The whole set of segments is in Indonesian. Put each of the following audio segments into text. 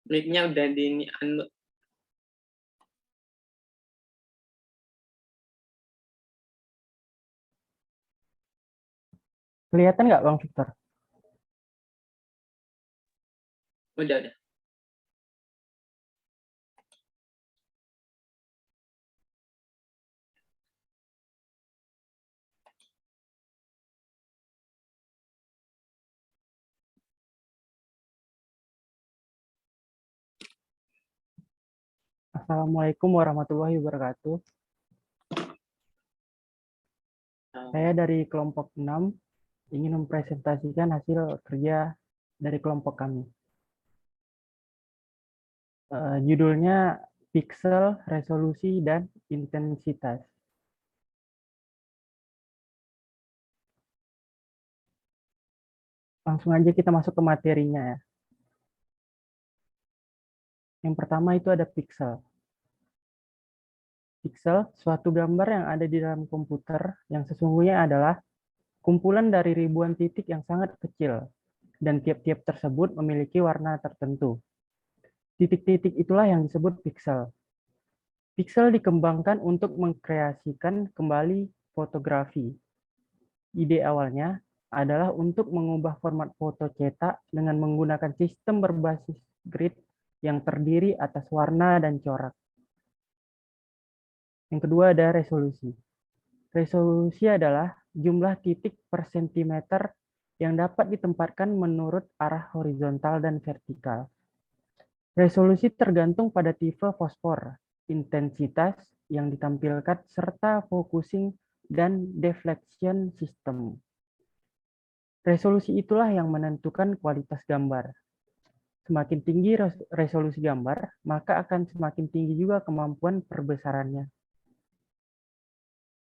Mic-nya udah di unmute. Kelihatan nggak Bang Victor? Udah. Assalamualaikum warahmatullahi wabarakatuh. Saya dari kelompok 6 ingin mempresentasikan hasil kerja dari kelompok kami. Judulnya Pixel, Resolusi, dan Intensitas. Langsung aja kita masuk ke materinya ya. Yang pertama itu ada pixel. Pixel, suatu gambar yang ada di dalam komputer yang sesungguhnya adalah kumpulan dari ribuan titik yang sangat kecil, dan tiap-tiap tersebut memiliki warna tertentu. Titik-titik itulah yang disebut pixel. Pixel dikembangkan untuk mengkreasikan kembali fotografi. Ide awalnya adalah untuk mengubah format foto cetak dengan menggunakan sistem berbasis grid yang terdiri atas warna dan corak. Yang kedua ada resolusi. Resolusi adalah jumlah titik per sentimeter yang dapat ditempatkan menurut arah horizontal dan vertikal. Resolusi tergantung pada tipe fosfor, intensitas yang ditampilkan, serta focusing dan deflection system. Resolusi itulah yang menentukan kualitas gambar. Semakin tinggi resolusi gambar, maka akan semakin tinggi juga kemampuan perbesarannya.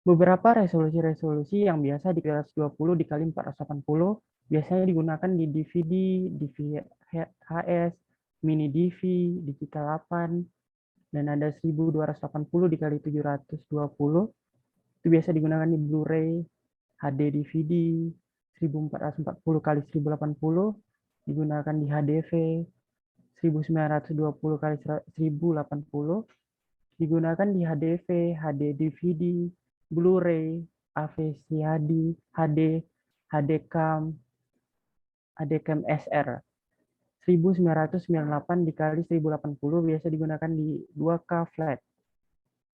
Beberapa resolusi-resolusi yang biasa di 320 dikali 480 biasanya digunakan di DVD, DVHS, mini DV, digital 8, dan ada 1280 dikali 720 itu biasa digunakan di Blu-ray, HD DVD, 1440 kali 1080 digunakan di HDV, 1920 kali 1080 digunakan di HDV, HD DVD, Blu-ray, AVCD, HD, HDCam, HDCam SR. 1998 dikali 1080 biasa digunakan di 2K flat.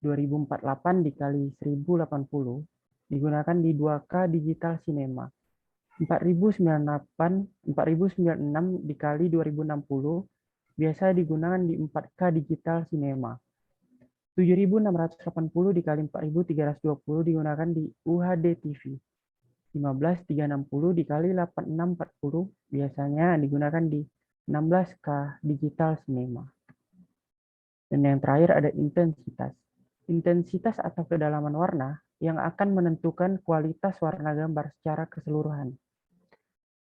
2048 dikali 1080 digunakan di 2K digital cinema. 4096 dikali 2060 biasa digunakan di 4K digital cinema. 7680 dikali 4320 digunakan di UHD TV. 15360 dikali 8640 biasanya digunakan di 16K digital cinema. Dan yang terakhir ada intensitas. Intensitas atau kedalaman warna yang akan menentukan kualitas warna gambar secara keseluruhan.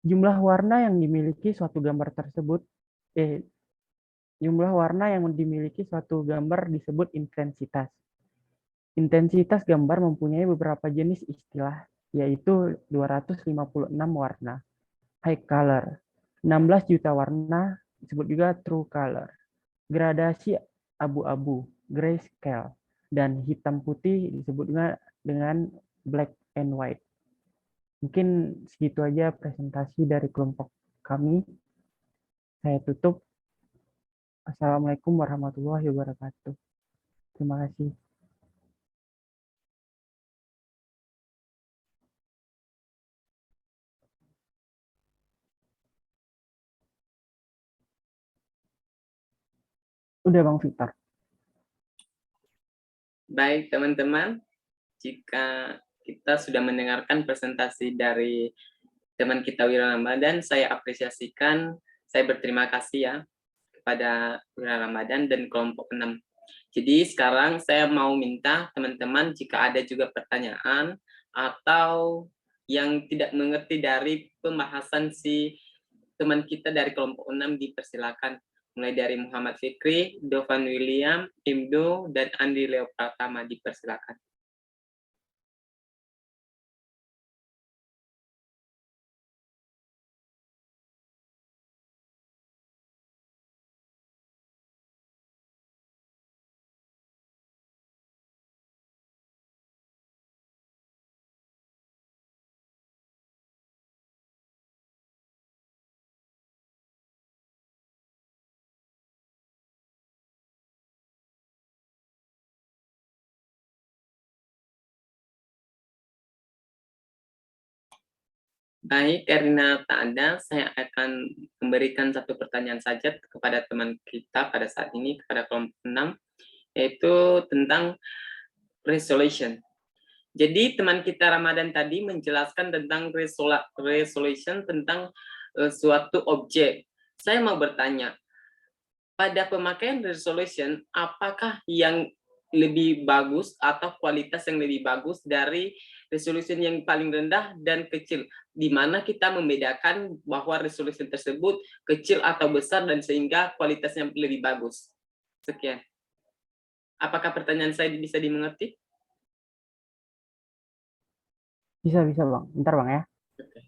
Jumlah warna yang dimiliki suatu gambar tersebut jumlah warna yang dimiliki suatu gambar disebut intensitas. Intensitas gambar mempunyai beberapa jenis istilah, yaitu 256 warna, high color, 16 juta warna, disebut juga true color, gradasi abu-abu, grayscale, dan hitam putih disebut juga dengan black and white. Mungkin segitu aja presentasi dari kelompok kami. Saya tutup. Assalamualaikum warahmatullahi wabarakatuh. Terima kasih. Udah Bang Victor. Baik teman-teman, jika kita sudah mendengarkan presentasi dari teman kita Wira Ramadan, saya apresiasikan, saya berterima kasih ya kepada Wira Ramadan dan kelompok 6. Jadi sekarang saya mau minta teman-teman jika ada juga pertanyaan atau yang tidak mengerti dari pembahasan si teman kita dari kelompok 6 dipersilakan. Mulai dari Muhammad Fikri, Dovan William, Imdo, dan Andi Leo Pratama dipersilakan. Baik, karena tak ada, saya akan memberikan satu pertanyaan saja kepada teman kita pada saat ini, kepada kelompok 6, yaitu tentang resolution. Jadi teman kita Ramadan tadi menjelaskan tentang resolution tentang suatu objek. Saya mau bertanya, pada pemakaian resolution, apakah yang lebih bagus atau kualitas yang lebih bagus dari resolution yang paling rendah dan kecil, di mana kita membedakan bahwa resolution tersebut kecil atau besar dan sehingga kualitasnya lebih bagus. Sekian. Apakah pertanyaan saya bisa dimengerti? Bisa, bisa Bang. Bentar Bang ya. Oke.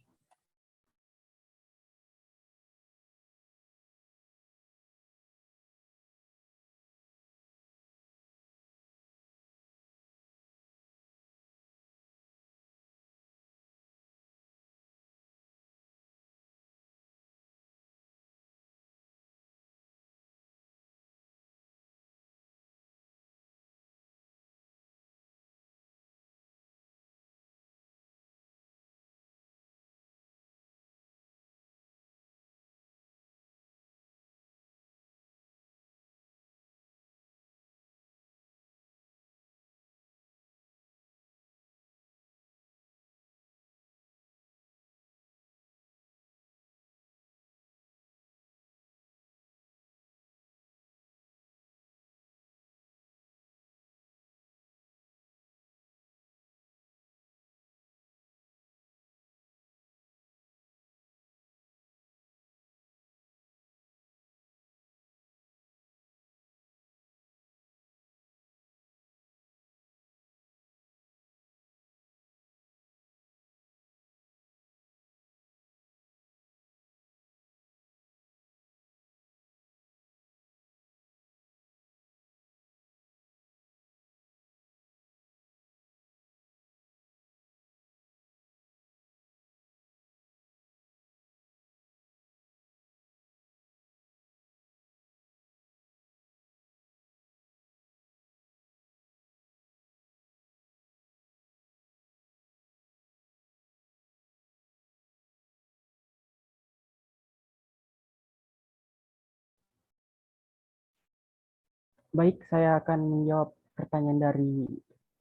Baik, saya akan menjawab pertanyaan dari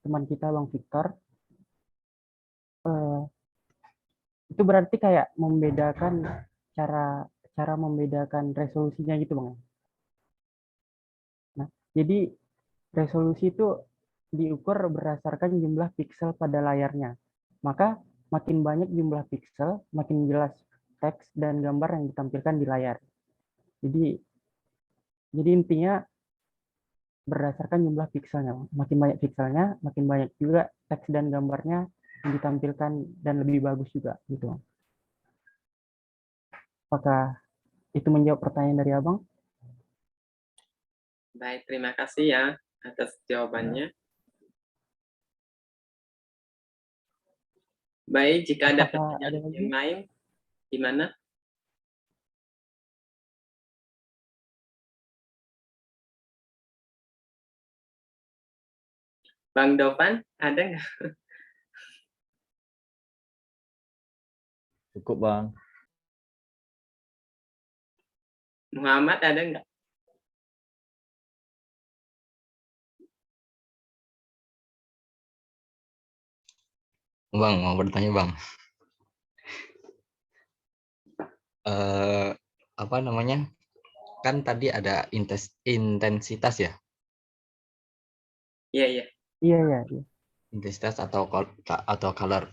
teman kita Bang Victor. Eh, itu berarti kayak membedakan cara cara membedakan resolusinya gitu Bang. Nah, jadi resolusi itu diukur berdasarkan jumlah piksel pada layarnya. Maka makin banyak jumlah piksel, makin jelas teks dan gambar yang ditampilkan di layar. Jadi jadi intinya berdasarkan jumlah pikselnya. Makin banyak pikselnya, makin banyak juga teks dan gambarnya yang ditampilkan dan lebih bagus juga gitu. Apakah itu menjawab pertanyaan dari Abang? Baik, terima kasih ya atas jawabannya. Baik, jika ada Apakah pertanyaan ada lagi? yang lain, gimana? Bang Dovan, ada nggak? Cukup Bang. Muhammad, ada nggak? Bang, mau bertanya Bang. Eh, apa namanya? Kan tadi ada intensitas ya, Iya, iya. Iya, iya, iya. intensitas atau color.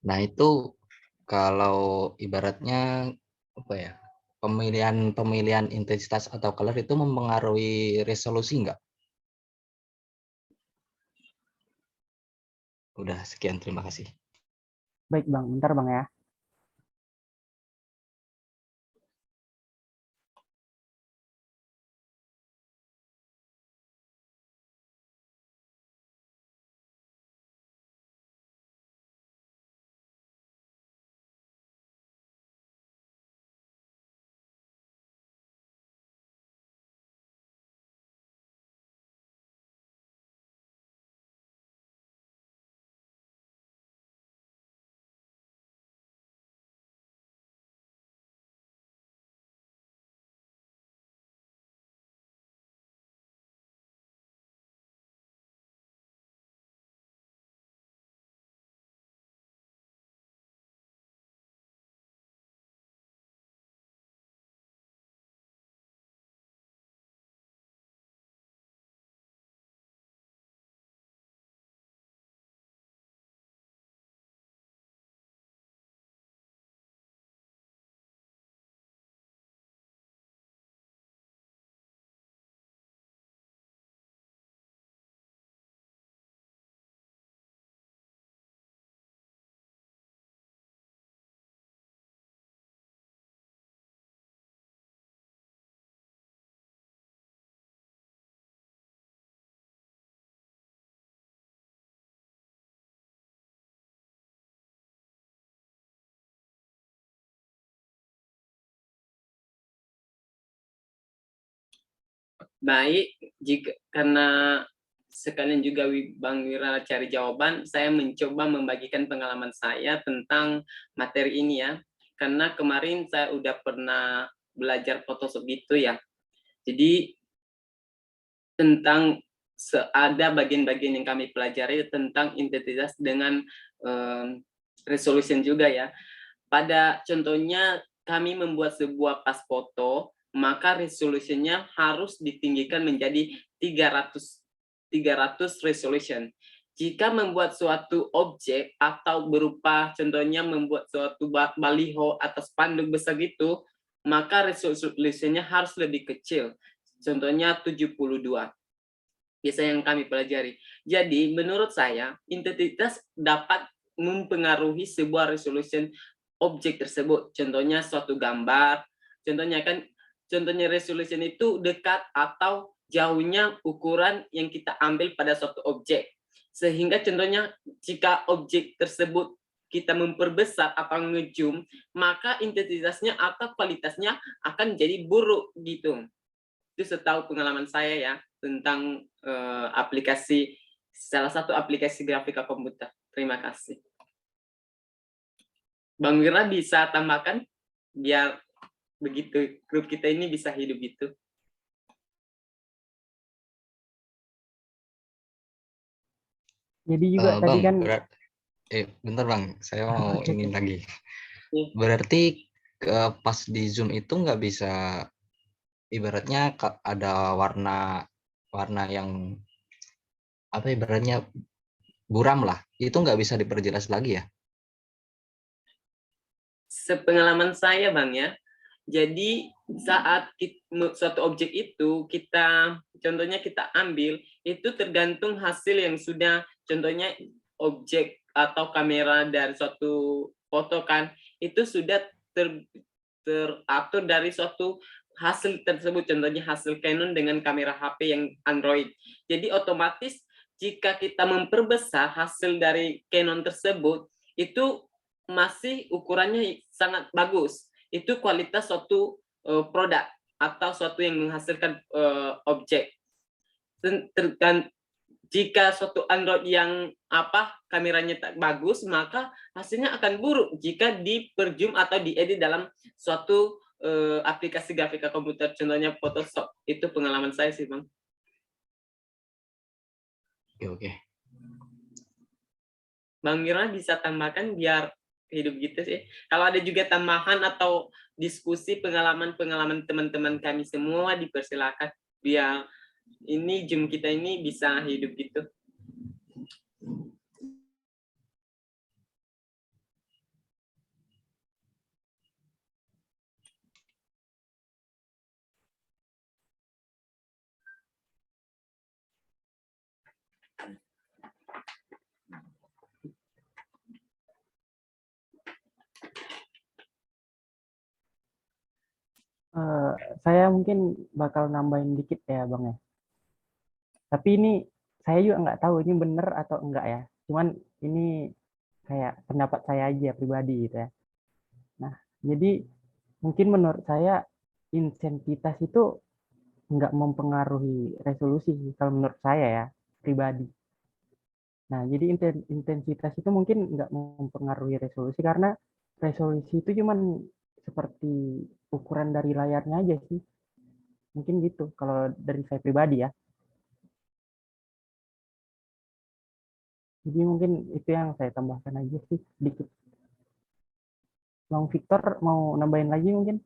Nah itu kalau ibaratnya apa ya? Pemilihan intensitas atau color itu mempengaruhi resolusi nggak? Udah sekian, terima kasih. Baik Bang, bentar Bang ya. Baik, jika karena sekalian juga Bang Wira cari jawaban, saya mencoba membagikan pengalaman saya tentang materi ini ya. Karena kemarin saya udah pernah belajar Photoshop gitu ya. Jadi tentang ada bagian-bagian yang kami pelajari tentang identitas dengan resolution juga ya. Pada contohnya kami membuat sebuah pas foto, maka resolusinya harus ditinggikan menjadi 300 resolution. Jika membuat suatu objek atau berupa contohnya membuat suatu baliho atau spanduk besar gitu, maka resolusinya harus lebih kecil. Contohnya 72. Biasanya yang kami pelajari. Jadi menurut saya identitas dapat mempengaruhi sebuah resolution objek tersebut. Contohnya suatu gambar, contohnya resolution itu dekat atau jauhnya ukuran yang kita ambil pada suatu objek. Sehingga contohnya jika objek tersebut kita memperbesar atau ngezoom, maka identitasnya atau kualitasnya akan jadi buruk gitu. Itu setahu pengalaman saya ya tentang salah satu aplikasi grafika komputer. Terima kasih. Bang Wira bisa tambahkan biar begitu grup kita ini bisa hidup gitu. Jadi juga tadi Bang, kan bentar Bang, saya mau Oke, ini oke. lagi. Iya. Berarti pas di Zoom itu nggak bisa, ibaratnya ada warna yang apa ibaratnya buram lah, itu nggak bisa diperjelas lagi ya? Sepengalaman saya Bang ya, jadi saat suatu objek itu contohnya kita ambil, itu tergantung hasil yang sudah, contohnya objek atau kamera dari suatu foto kan, itu sudah teratur dari suatu hasil tersebut, contohnya hasil Canon dengan kamera HP yang Android. Jadi otomatis jika kita memperbesar hasil dari Canon tersebut, itu masih ukurannya sangat bagus. Itu kualitas suatu produk atau suatu yang menghasilkan objek. Jika suatu Android yang kameranya tak bagus, maka hasilnya akan buruk jika diperzoom atau diedit dalam suatu aplikasi grafika komputer, contohnya Photoshop. Itu pengalaman saya sih Bang. Oke. Bang Mira bisa tambahkan biar hidup gitu sih. Kalau ada juga tambahan atau diskusi pengalaman-pengalaman teman-teman kami semua, dipersilakan biar ini Zoom kita ini bisa hidup gitu. saya mungkin bakal nambahin dikit ya Bang ya. Tapi ini saya juga nggak tahu ini benar atau enggak ya. Cuman ini kayak pendapat saya aja pribadi gitu ya. Nah, jadi mungkin menurut saya intensitas itu nggak mempengaruhi resolusi kalau menurut saya ya pribadi. Nah, jadi intensitas itu mungkin nggak mempengaruhi resolusi karena resolusi itu cuman seperti ukuran dari layarnya aja sih. Mungkin gitu kalau dari saya pribadi ya. Jadi mungkin itu yang saya tambahkan aja sih sedikit. Bang Victor mau nambahin lagi mungkin?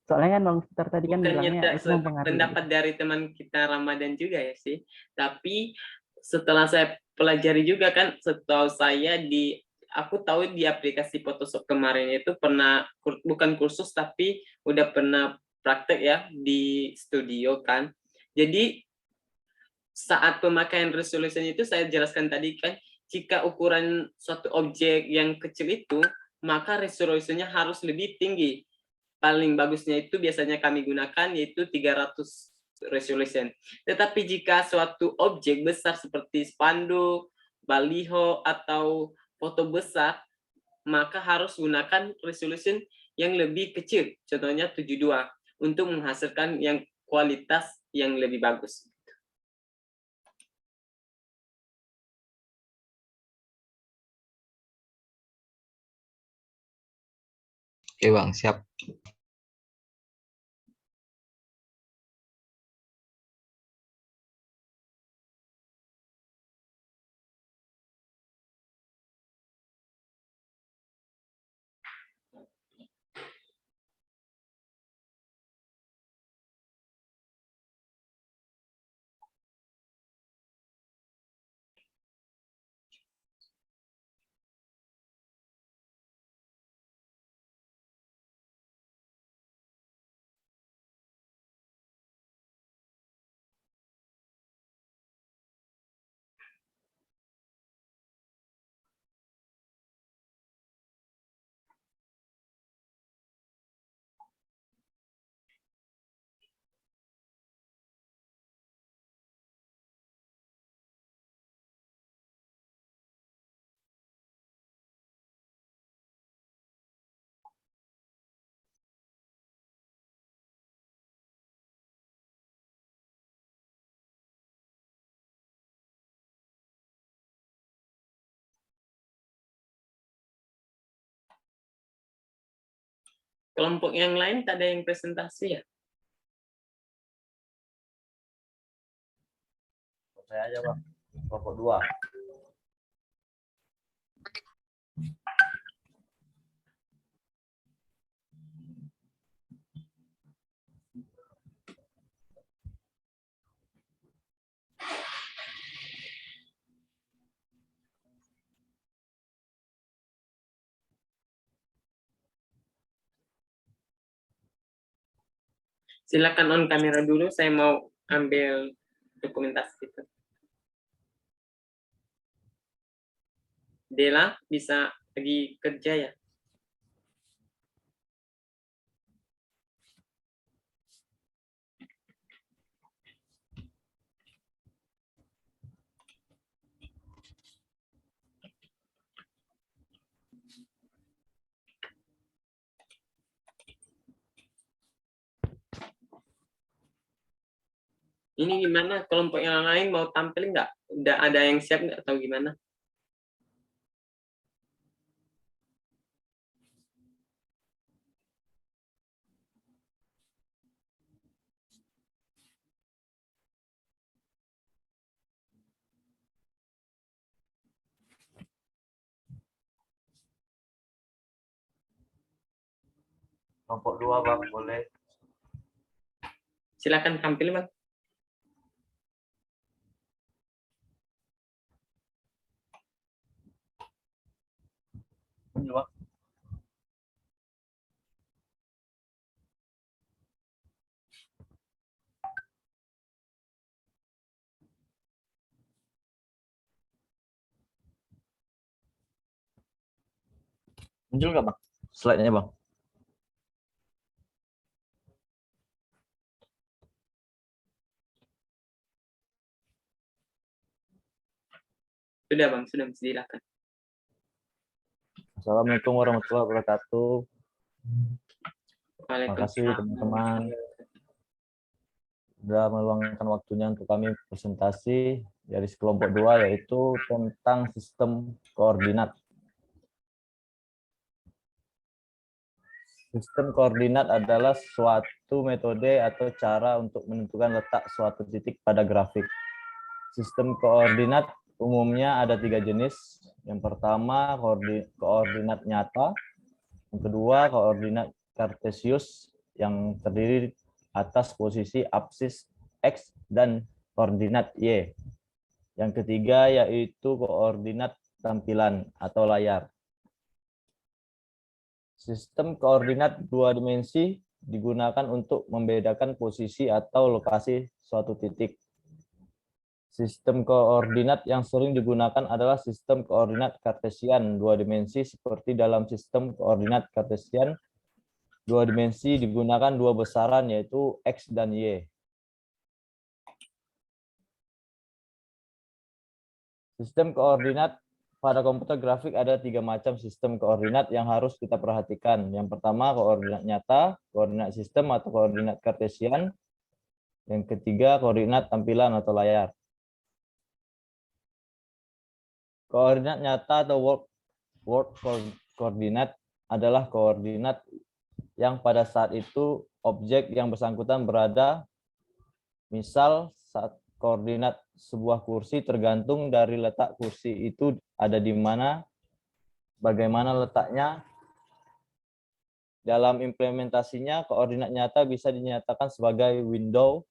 Soalnya kan Bang Victor tadi kan Bukannya bilangnya itu mempengaruhi. pendapat dari teman kita Ramadan juga ya sih, tapi setelah saya pelajari juga kan, setahu saya aku tahu di aplikasi Photoshop kemarin itu pernah bukan kursus tapi udah pernah praktek ya di studio kan. Jadi saat pemakaian resolution itu saya jelaskan tadi kan, jika ukuran suatu objek yang kecil itu, maka resolusinya harus lebih tinggi. Paling bagusnya itu biasanya kami gunakan yaitu 300 resolution. Tetapi jika suatu objek besar seperti spanduk, baliho, atau foto besar, maka harus gunakan resolution yang lebih kecil, contohnya 72. untuk menghasilkan yang kualitas yang lebih bagus. Oke Bang, siap. Kelompok yang lain tak ada yang presentasi ya? Saya aja Bang, kelompok 2. Silakan on kamera dulu, saya mau ambil dokumentasi itu. Dela bisa pergi kerja ya? Ini gimana? Kelompok yang lain mau tampil nggak? Udah ada yang siap nggak atau gimana? Kelompok 2 Bang, boleh. Silakan tampil, Bang. Ini Bang. Muncul nggak Bang? Slide-nya Bang. Sudah, Bang. Sudah, silakan. Assalamualaikum warahmatullahi wabarakatuh. Terima kasih Waalaikumsalam. teman-teman sudah meluangkan waktunya untuk kami presentasi dari kelompok 2 yaitu tentang sistem koordinat. Sistem koordinat adalah suatu metode atau cara untuk menentukan letak suatu titik pada grafik. Sistem koordinat umumnya ada 3 jenis. Yang pertama koordinat nyata, yang kedua koordinat kartesius yang terdiri atas posisi absis X dan koordinat Y. Yang ketiga yaitu koordinat tampilan atau layar. Sistem koordinat 2 dimensi digunakan untuk membedakan posisi atau lokasi suatu titik. Sistem koordinat yang sering digunakan adalah sistem koordinat kartesian 2 dimensi seperti dalam sistem koordinat kartesian 2 dimensi digunakan 2 besaran yaitu X dan Y. Sistem koordinat pada komputer grafik ada 3 macam sistem koordinat yang harus kita perhatikan. Yang pertama koordinat nyata, koordinat sistem atau koordinat kartesian. Yang ketiga koordinat tampilan atau layar. Koordinat nyata atau world koordinat adalah koordinat yang pada saat itu objek yang bersangkutan berada, misal saat koordinat sebuah kursi tergantung dari letak kursi itu ada di mana, bagaimana letaknya. Dalam implementasinya, koordinat nyata bisa dinyatakan sebagai window,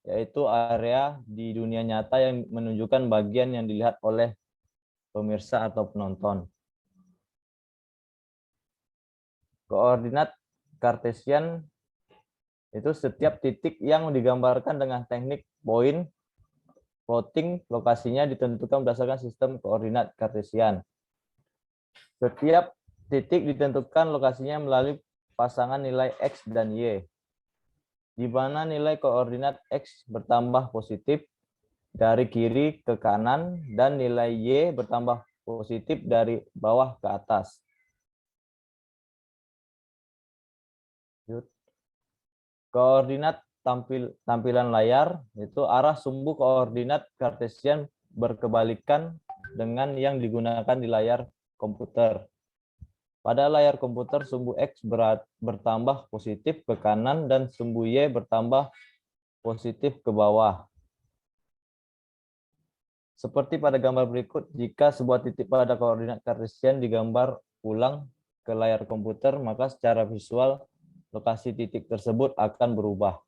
yaitu area di dunia nyata yang menunjukkan bagian yang dilihat oleh pemirsa atau penonton. Koordinat kartesian itu setiap titik yang digambarkan dengan teknik point plotting, lokasinya ditentukan berdasarkan sistem koordinat kartesian. Setiap titik ditentukan lokasinya melalui pasangan nilai X dan Y, di mana nilai koordinat X bertambah positif dari kiri ke kanan dan nilai Y bertambah positif dari bawah ke atas. Koordinat tampilan layar itu arah sumbu koordinat kartesian berkebalikan dengan yang digunakan di layar komputer. Pada layar komputer, sumbu X bertambah positif ke kanan dan sumbu Y bertambah positif ke bawah. Seperti pada gambar berikut, jika sebuah titik pada koordinat kartesian digambar ulang ke layar komputer, maka secara visual lokasi titik tersebut akan berubah.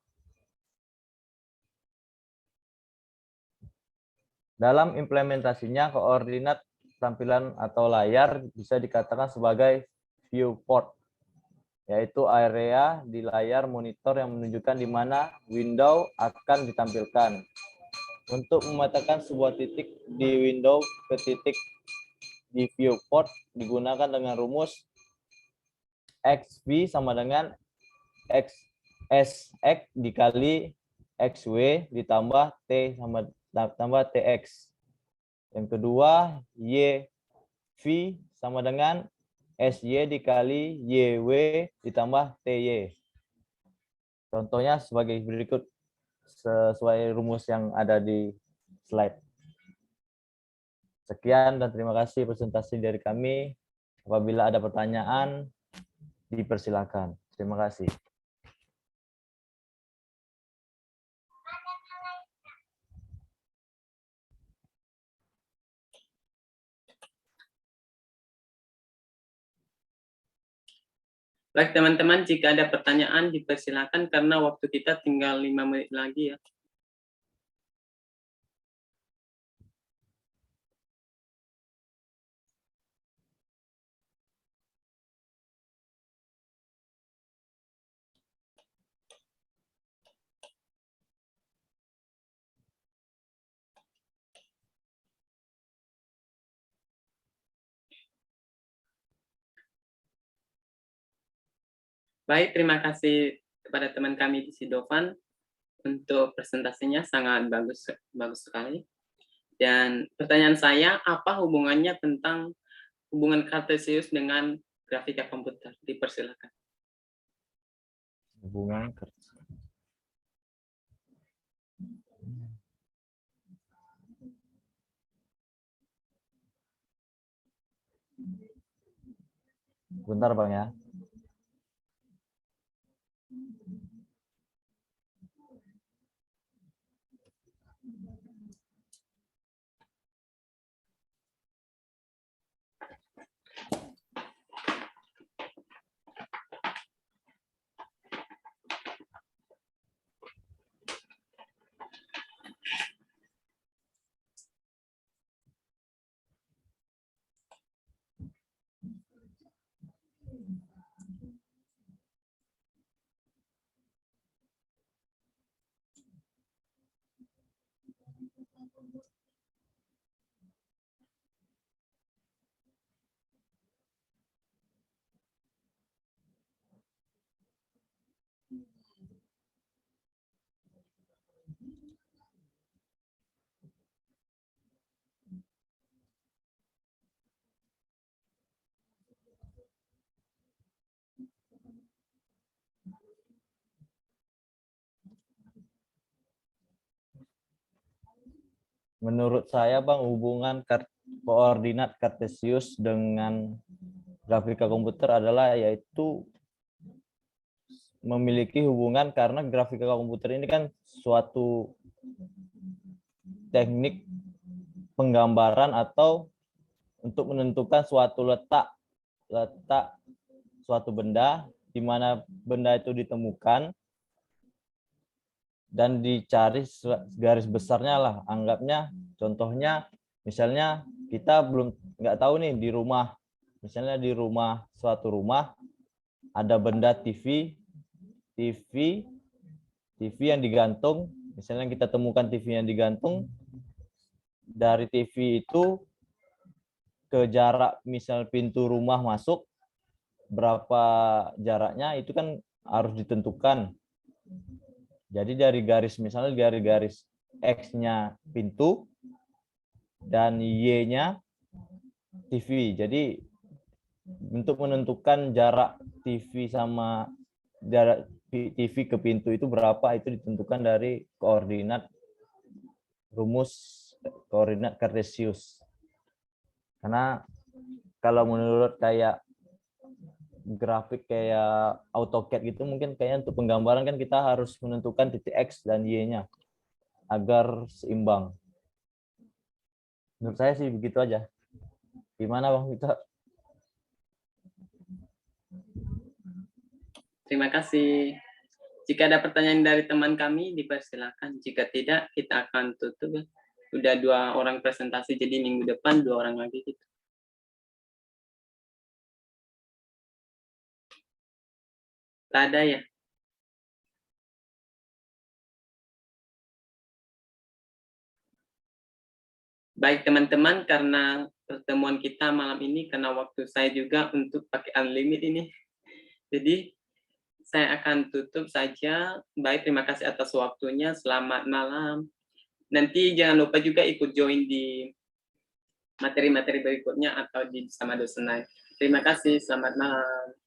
Dalam implementasinya, koordinat tampilan atau layar bisa dikatakan sebagai viewport, yaitu area di layar monitor yang menunjukkan di mana window akan ditampilkan. Untuk memetakan sebuah titik di window ke titik di viewport digunakan dengan rumus XV sama dengan SX dikali XW ditambah T sama tambah TX. Yang kedua, YV sama dengan SY dikali YW ditambah TY. Contohnya sebagai berikut sesuai rumus yang ada di slide. Sekian dan terima kasih presentasi dari kami. Apabila ada pertanyaan, dipersilakan. Terima kasih. Baik teman-teman, jika ada pertanyaan dipersilakan karena waktu kita tinggal 5 menit lagi ya. Baik, terima kasih kepada teman kami di Sidovan untuk presentasinya sangat bagus sekali. Dan pertanyaan saya, apa hubungannya tentang hubungan kartesius dengan grafika komputer? Dipersilakan. Hubungan bentar Bang ya. menurut saya Bang, hubungan koordinat kartesius dengan grafika komputer adalah yaitu memiliki hubungan karena grafika komputer ini kan suatu teknik penggambaran atau untuk menentukan suatu letak suatu benda, di mana benda itu ditemukan dan dicari garis besarnya lah. Anggapnya contohnya misalnya kita belum nggak tahu nih di rumah, misalnya di rumah suatu rumah ada benda TV yang digantung, misalnya kita temukan TV yang digantung, dari TV itu ke jarak misal pintu rumah masuk berapa jaraknya itu kan harus ditentukan. Jadi dari garis misalnya dari garis X-nya pintu dan Y-nya TV. Jadi untuk menentukan jarak TV sama jarak TV ke pintu itu berapa, itu ditentukan dari rumus koordinat kartesius. Karena kalau menurut kayak grafik kayak AutoCAD gitu mungkin kayaknya untuk penggambaran kan kita harus menentukan titik X dan Y-nya agar seimbang. Menurut saya sih begitu aja. Gimana Bang Vito? Terima kasih. Jika ada pertanyaan dari teman kami, dipersilakan. Jika tidak, kita akan tutup. Udah 2 orang presentasi, jadi minggu depan 2 orang lagi gitu. Tak ada ya? Baik teman-teman, karena pertemuan kita malam ini, karena waktu saya juga untuk pakai unlimit ini. Jadi, saya akan tutup saja. Baik, terima kasih atas waktunya. Selamat malam. Nanti jangan lupa juga ikut join di materi-materi berikutnya atau di bersama dosen lain. Terima kasih, selamat malam.